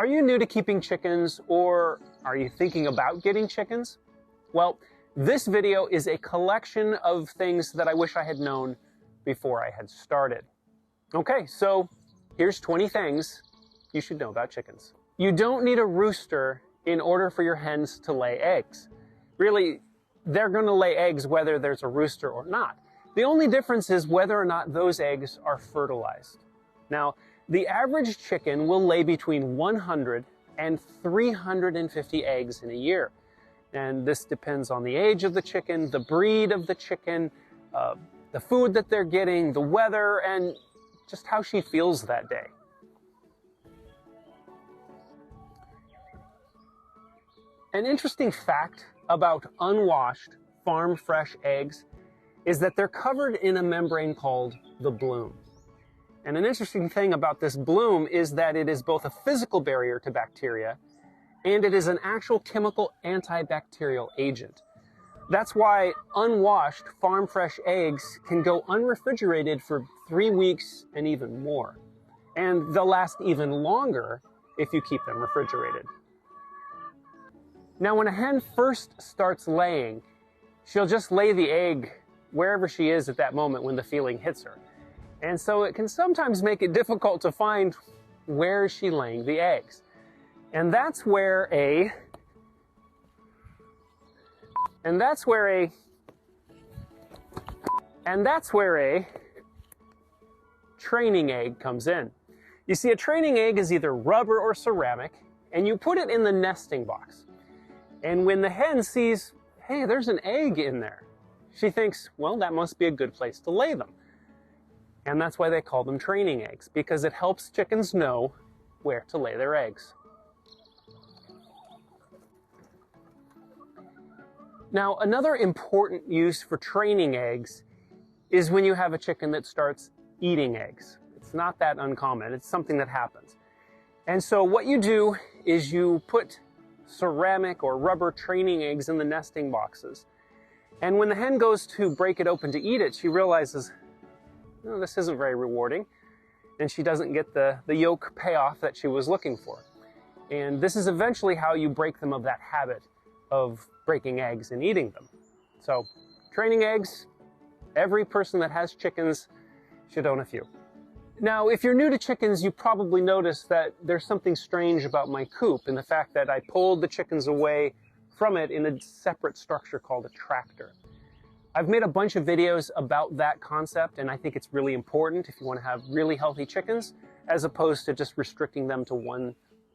Are you new to keeping chickens, or are you thinking about getting chickens? Well, this video is a collection of things that I wish I had known before I had started. Okay, so here's 20 things you should know about chickens. You don't need a rooster in order for your hens to lay eggs. Really, they're going to lay eggs whether there's a rooster or not. The only difference is whether or not those eggs are fertilized. Now, the average chicken will lay between 100 and 350 eggs in a year. And this depends on the age of the chicken, the breed of the chicken, the food that they're getting, the weather, and just how she feels that day. An interesting fact about unwashed farm fresh eggs is that they're covered in a membrane called the bloom. And an interesting thing about this bloom is that it is both a physical barrier to bacteria and it is an actual chemical antibacterial agent. That's why unwashed farm fresh eggs can go unrefrigerated for 3 weeks and even more. And they'll last even longer if you keep them refrigerated. Now, when a hen first starts laying, she'll just lay the egg wherever she is at that moment when the feeling hits her. And so it can sometimes make it difficult to find where she's laying the eggs. And that's where a training egg comes in. You see, a training egg is either rubber or ceramic, and you put it in the nesting box. And when the hen sees, hey, there's an egg in there, she thinks, well, that must be a good place to lay them. And that's why they call them training eggs, because it helps chickens know where to lay their eggs. Now, another important use for training eggs is when you have a chicken that starts eating eggs. It's not that uncommon. It's something that happens. And so what you do is you put ceramic or rubber training eggs in the nesting boxes. And when the hen goes to break it open to eat it, she realizes, oh, this isn't very rewarding. And she doesn't get the yolk payoff that she was looking for. And this is eventually how you break them of that habit of breaking eggs and eating them. So, training eggs, every person that has chickens should own a few. Now, if you're new to chickens, you probably noticed that there's something strange about my coop and the fact that I pulled the chickens away from it in a separate structure called a tractor. I've made a bunch of videos about that concept, and I think it's really important if you want to have really healthy chickens, as opposed to just restricting them to one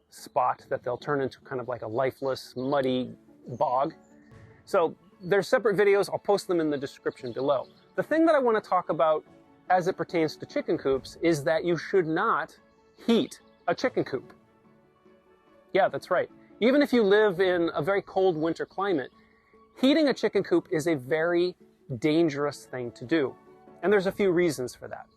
spot that they'll turn into kind of like a lifeless, muddy bog. So there's separate videos. I'll post them in the description below. The thing that I want to talk about as it pertains to chicken coops is that you should not heat a chicken coop. Yeah, that's right. Even if you live in a very cold winter climate, heating a chicken coop is a very dangerous thing to do. And there's a few reasons for that.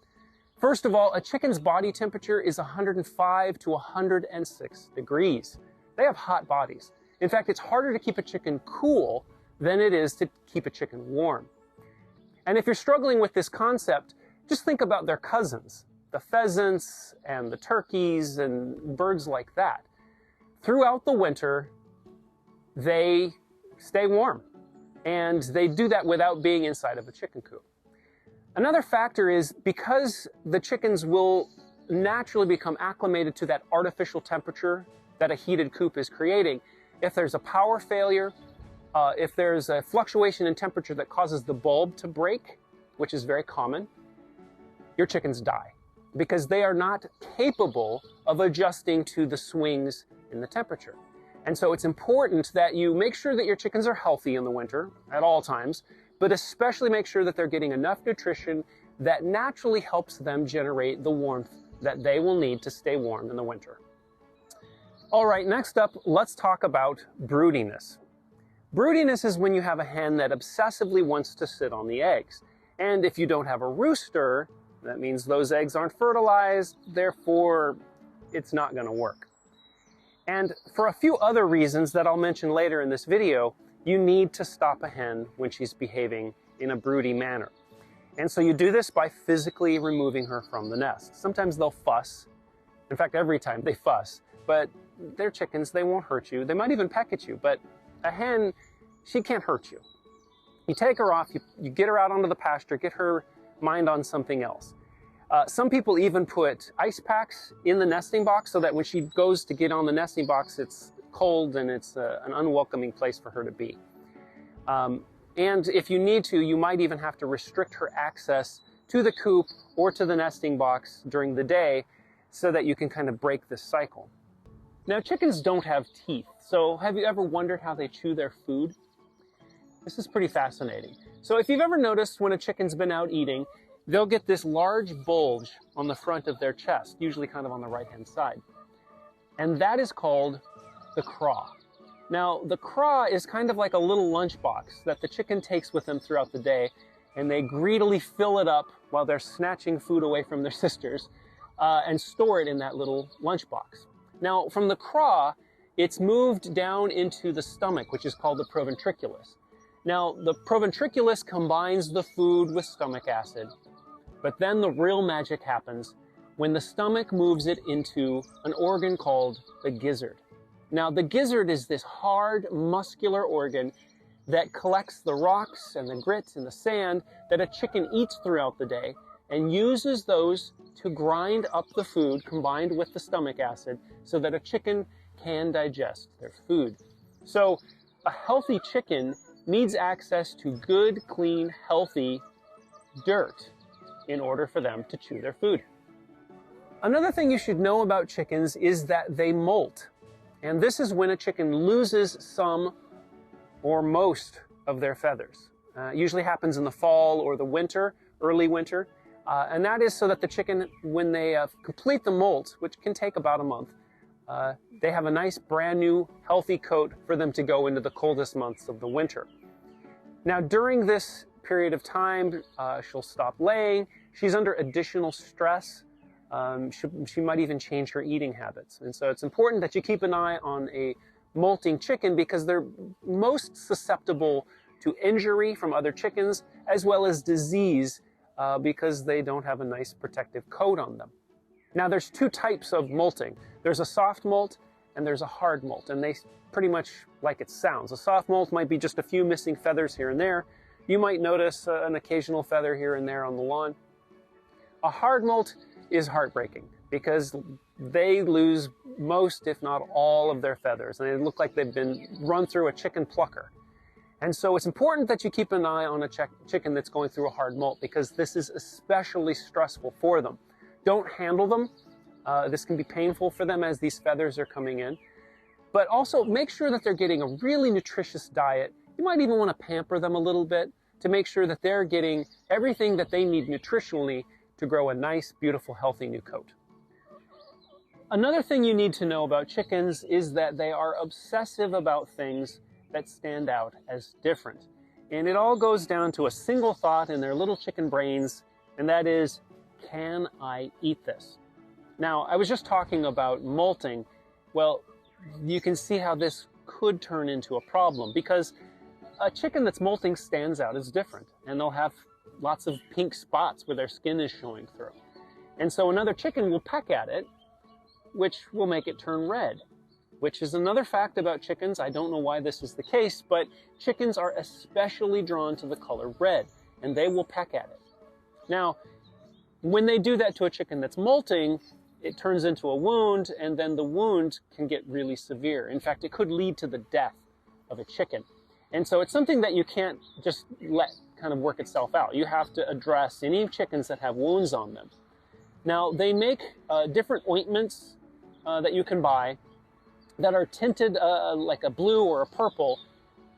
First of all, a chicken's body temperature is 105 to 106 degrees. They have hot bodies. In fact, it's harder to keep a chicken cool than it is to keep a chicken warm. And if you're struggling with this concept, just think about their cousins, the pheasants and the turkeys and birds like that. Throughout the winter, they stay warm, and they do that without being inside of a chicken coop. Another factor is because the chickens will naturally become acclimated to that artificial temperature that a heated coop is creating. If there's a power failure, if there's a fluctuation in temperature that causes the bulb to break, which is very common, your chickens die because they are not capable of adjusting to the swings in the temperature. And so it's important that you make sure that your chickens are healthy in the winter at all times, but especially make sure that they're getting enough nutrition that naturally helps them generate the warmth that they will need to stay warm in the winter. All right, next up, let's talk about broodiness. Broodiness is when you have a hen that obsessively wants to sit on the eggs. And if you don't have a rooster, that means those eggs aren't fertilized, therefore it's not going to work. And for a few other reasons that I'll mention later in this video, you need to stop a hen when she's behaving in a broody manner. And so you do this by physically removing her from the nest. Sometimes they'll fuss, In fact, every time they fuss. But they're chickens, they won't hurt you. They might even peck at you, but a hen, she can't hurt you. You take her off, you get her out onto the pasture, get her mind on something else. Some people even put ice packs in the nesting box so that when she goes to get on the nesting box, it's cold and it's an unwelcoming place for her to be. And if you need to, you might even have to restrict her access to the coop or to the nesting box during the day so that you can kind of break this cycle. Now, chickens don't have teeth, so have you ever wondered how they chew their food? This is pretty fascinating. So if you've ever noticed when a chicken's been out eating, they'll get this large bulge on the front of their chest, usually kind of on the right-hand side. And that is called the craw. Now, the craw is kind of like a little lunchbox that the chicken takes with them throughout the day, and they greedily fill it up while they're snatching food away from their sisters and store it in that little lunchbox. Now, from the craw, it's moved down into the stomach, which is called the proventriculus. Now, the proventriculus combines the food with stomach acid, but then the real magic happens when the stomach moves it into an organ called the gizzard. Now, the gizzard is this hard, muscular organ that collects the rocks and the grits and the sand that a chicken eats throughout the day and uses those to grind up the food combined with the stomach acid so that a chicken can digest their food. So a healthy chicken needs access to good, clean, healthy dirt in order for them to chew their food. Another thing you should know about chickens is that they molt. And this is when a chicken loses some or most of their feathers. It usually happens in the fall or the winter, early winter. And that is so that the chicken, when they complete the molt, which can take about a month, they have a nice brand new healthy coat for them to go into the coldest months of the winter. Now during this period of time, she'll stop laying. She's under additional stress. She might even change her eating habits. And so it's important that you keep an eye on a molting chicken because they're most susceptible to injury from other chickens as well as disease because they don't have a nice protective coat on them. Now there's two types of molting. There's a soft molt and there's a hard molt, and they pretty much like it sounds. A soft molt might be just a few missing feathers here and there. You might notice an occasional feather here and there on the lawn. A hard molt is heartbreaking because they lose most, if not all, of their feathers, and they look like they've been run through a chicken plucker. And so it's important that you keep an eye on a chicken that's going through a hard molt because this is especially stressful for them. Don't handle them. This can be painful for them as these feathers are coming in. But also make sure that they're getting a really nutritious diet. You might even want to pamper them a little bit to make sure that they're getting everything that they need nutritionally to grow a nice, beautiful, healthy new coat. Another thing you need to know about chickens is that they are obsessive about things that stand out as different. And it all goes down to a single thought in their little chicken brains, and that is, can I eat this? Now, I was just talking about molting. Well, you can see how this could turn into a problem because a chicken that's molting stands out as different, and they'll have lots of pink spots where their skin is showing through. And so another chicken will peck at it, which will make it turn red, which is another fact about chickens. I don't know why this is the case, but chickens are especially drawn to the color red, and they will peck at it. Now, when they do that to a chicken that's molting, it turns into a wound, and then the wound can get really severe. In fact, it could lead to the death of a chicken. And so it's something that you can't just let kind of work itself out. You have to address any chickens that have wounds on them. Now, they make different ointments that you can buy that are tinted like a blue or a purple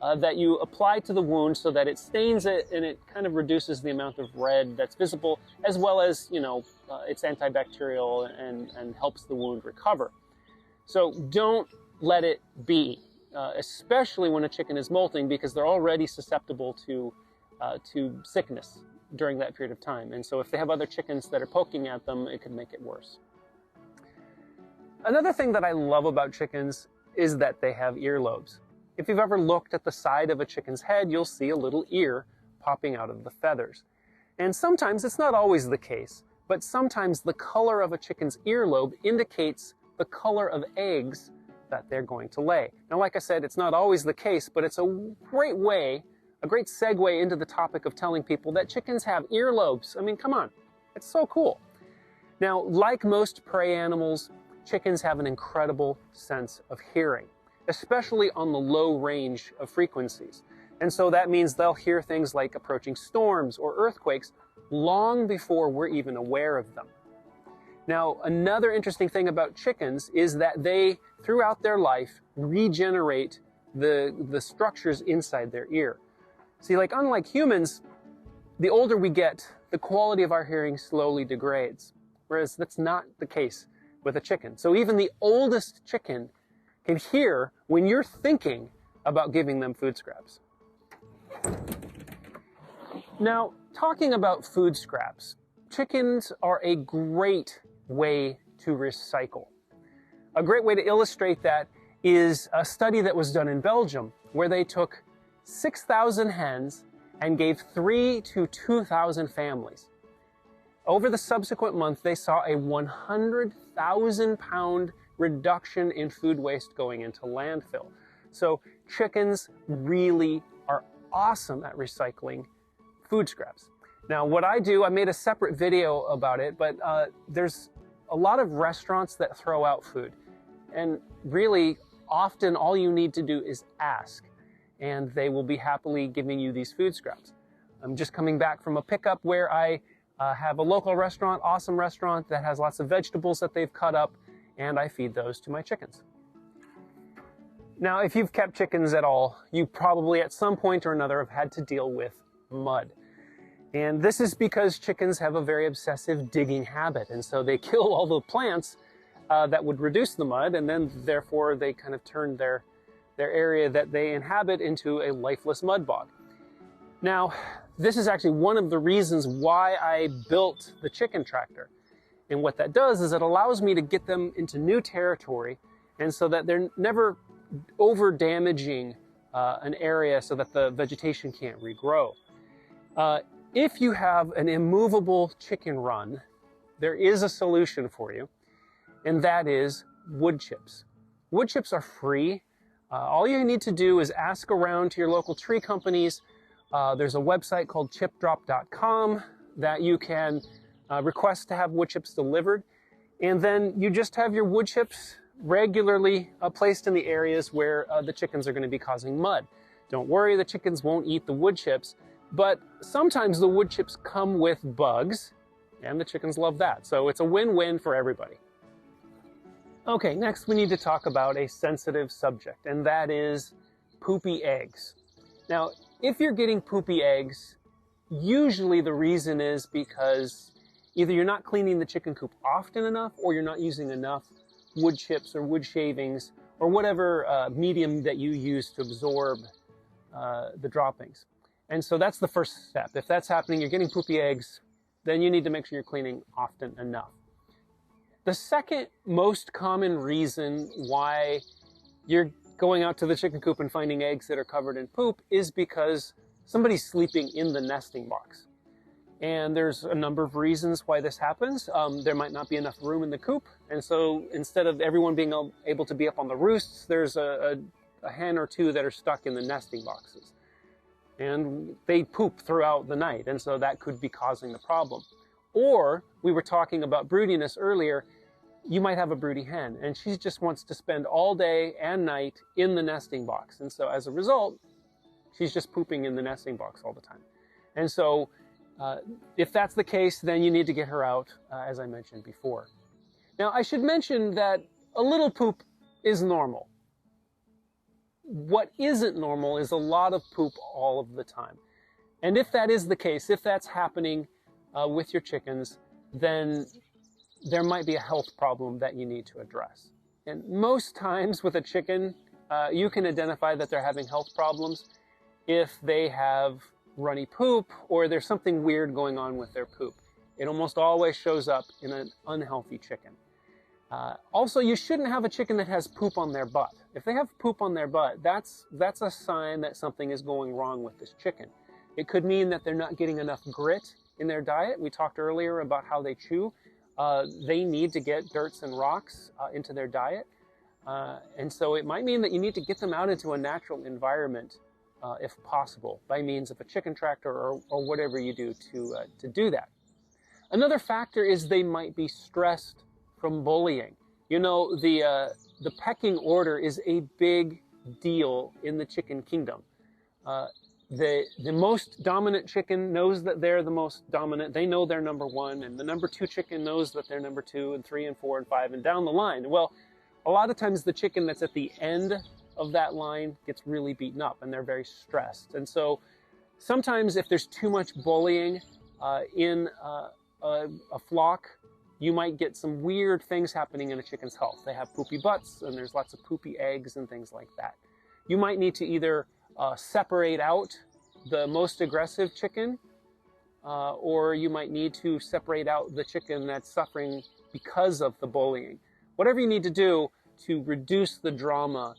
that you apply to the wound so that it stains it and it kind of reduces the amount of red that's visible, as well as, you know, it's antibacterial and helps the wound recover. So don't let it be, especially when a chicken is molting, because they're already susceptible to sickness during that period of time. And so if they have other chickens that are poking at them, it could make it worse. Another thing that I love about chickens is that they have earlobes. If you've ever looked at the side of a chicken's head, you'll see a little ear popping out of the feathers. And sometimes, it's not always the case, but sometimes the color of a chicken's earlobe indicates the color of eggs that they're going to lay. Now, like I said, it's not always the case, but it's a great way, a great segue into the topic of telling people that chickens have earlobes. I mean, come on, it's so cool. Now, like most prey animals, chickens have an incredible sense of hearing, especially on the low range of frequencies. And so that means they'll hear things like approaching storms or earthquakes long before we're even aware of them. Now, another interesting thing about chickens is that they, throughout their life, regenerate the structures inside their ear. See, like unlike humans, the older we get, the quality of our hearing slowly degrades, whereas that's not the case with a chicken. So even the oldest chicken can hear when you're thinking about giving them food scraps. Now, talking about food scraps, chickens are a great way to recycle. A great way to illustrate that is a study that was done in Belgium, where they took 6,000 hens and gave 3 to 2,000 families. Over the subsequent month, they saw a 100,000 pound reduction in food waste going into landfill. So chickens really are awesome at recycling food scraps. Now, what I do, I made a separate video about it, but there's a lot of restaurants that throw out food. And really, often all you need to do is ask, and they will be happily giving you these food scraps. I'm just coming back from a pickup where I have a local restaurant, awesome restaurant that has lots of vegetables that they've cut up, and I feed those to my chickens. Now, if you've kept chickens at all, you probably at some point or another have had to deal with mud. And this is because chickens have a very obsessive digging habit, and so they kill all the plants that would reduce the mud, and then therefore they kind of turn their area that they inhabit into a lifeless mud bog. Now, this is actually one of the reasons why I built the chicken tractor. And what that does is it allows me to get them into new territory, and so that they're never over damaging an area so that the vegetation can't regrow. If you have an immovable chicken run, there is a solution for you, and that is wood chips. Wood chips are free. All you need to do is ask around to your local tree companies. There's a website called chipdrop.com that you can request to have wood chips delivered, and then you just have your wood chips regularly placed in the areas where the chickens are going to be causing mud. Don't worry, the chickens won't eat the wood chips, but sometimes the wood chips come with bugs, and the chickens love that. So it's a win-win for everybody. Okay, next we need to talk about a sensitive subject, and that is poopy eggs. Now, if you're getting poopy eggs, usually the reason is because either you're not cleaning the chicken coop often enough, or you're not using enough wood chips or wood shavings, or whatever medium that you use to absorb the droppings. And so that's the first step. If that's happening, you're getting poopy eggs, then you need to make sure you're cleaning often enough. The second most common reason why you're going out to the chicken coop and finding eggs that are covered in poop is because somebody's sleeping in the nesting box. And there's a number of reasons why this happens. There might not be enough room in the coop, and so instead of everyone being able to be up on the roosts, there's a hen or two that are stuck in the nesting boxes. And they poop throughout the night, and so that could be causing the problem. Or, we were talking about broodiness earlier, you might have a broody hen, and she just wants to spend all day and night in the nesting box. And so as a result, she's just pooping in the nesting box all the time. And so, if that's the case, then you need to get her out, as I mentioned before. Now, I should mention that a little poop is normal. What isn't normal is a lot of poop all of the time. And if that is the case, if that's happening with your chickens, then there might be a health problem that you need to address. And most times with a chicken, you can identify that they're having health problems if they have runny poop or there's something weird going on with their poop. It almost always shows up in an unhealthy chicken. Also, you shouldn't have a chicken that has poop on their butt. If they have poop on their butt, that's a sign that something is going wrong with this chicken. It could mean that they're not getting enough grit in their diet. We talked earlier about how they chew. They need to get dirts and rocks into their diet. And so it might mean that you need to get them out into a natural environment if possible, by means of a chicken tractor or whatever you do to do that. Another factor is they might be stressed from bullying. You know, the pecking order is a big deal in the chicken kingdom. The most dominant chicken knows that they're the most dominant. They know they're number one, and the number two chicken knows that they're number two, and three and four and five, and down the line. Well, a lot of times the chicken that's at the end of that line gets really beaten up, and they're very stressed. And so sometimes if there's too much bullying in a flock, you might get some weird things happening in a chicken's health. They have poopy butts, and there's lots of poopy eggs and things like that. You might need to either separate out the most aggressive chicken, or you might need to separate out the chicken that's suffering because of the bullying. Whatever you need to do to reduce the drama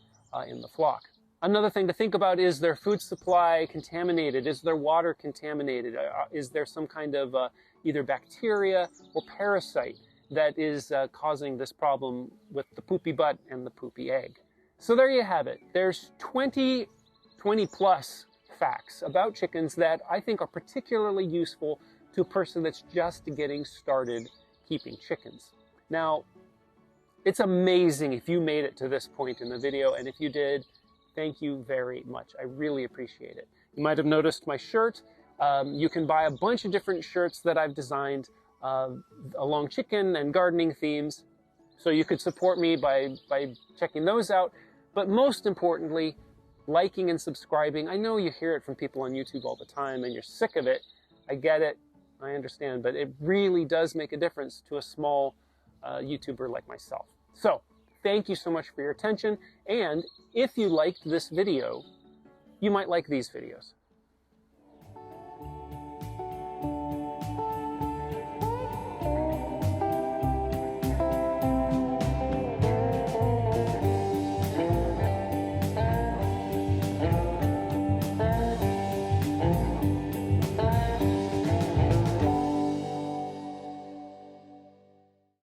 in the flock. Another thing to think about is their food supply contaminated? Is their water contaminated? Is there some kind of either bacteria or parasite that is causing this problem with the poopy butt and the poopy egg? So there you have it. There's 20 plus facts about chickens that I think are particularly useful to a person that's just getting started keeping chickens. Now, it's amazing if you made it to this point in the video, and if you did, thank you very much. I really appreciate it. You might have noticed my shirt. You can buy a bunch of different shirts that I've designed along chicken and gardening themes. So you could support me by checking those out. But most importantly, liking and subscribing. I know you hear it from people on YouTube all the time and you're sick of it. I get it. I understand. But it really does make a difference to a small YouTuber like myself. So thank you so much for your attention. And if you liked this video, you might like these videos.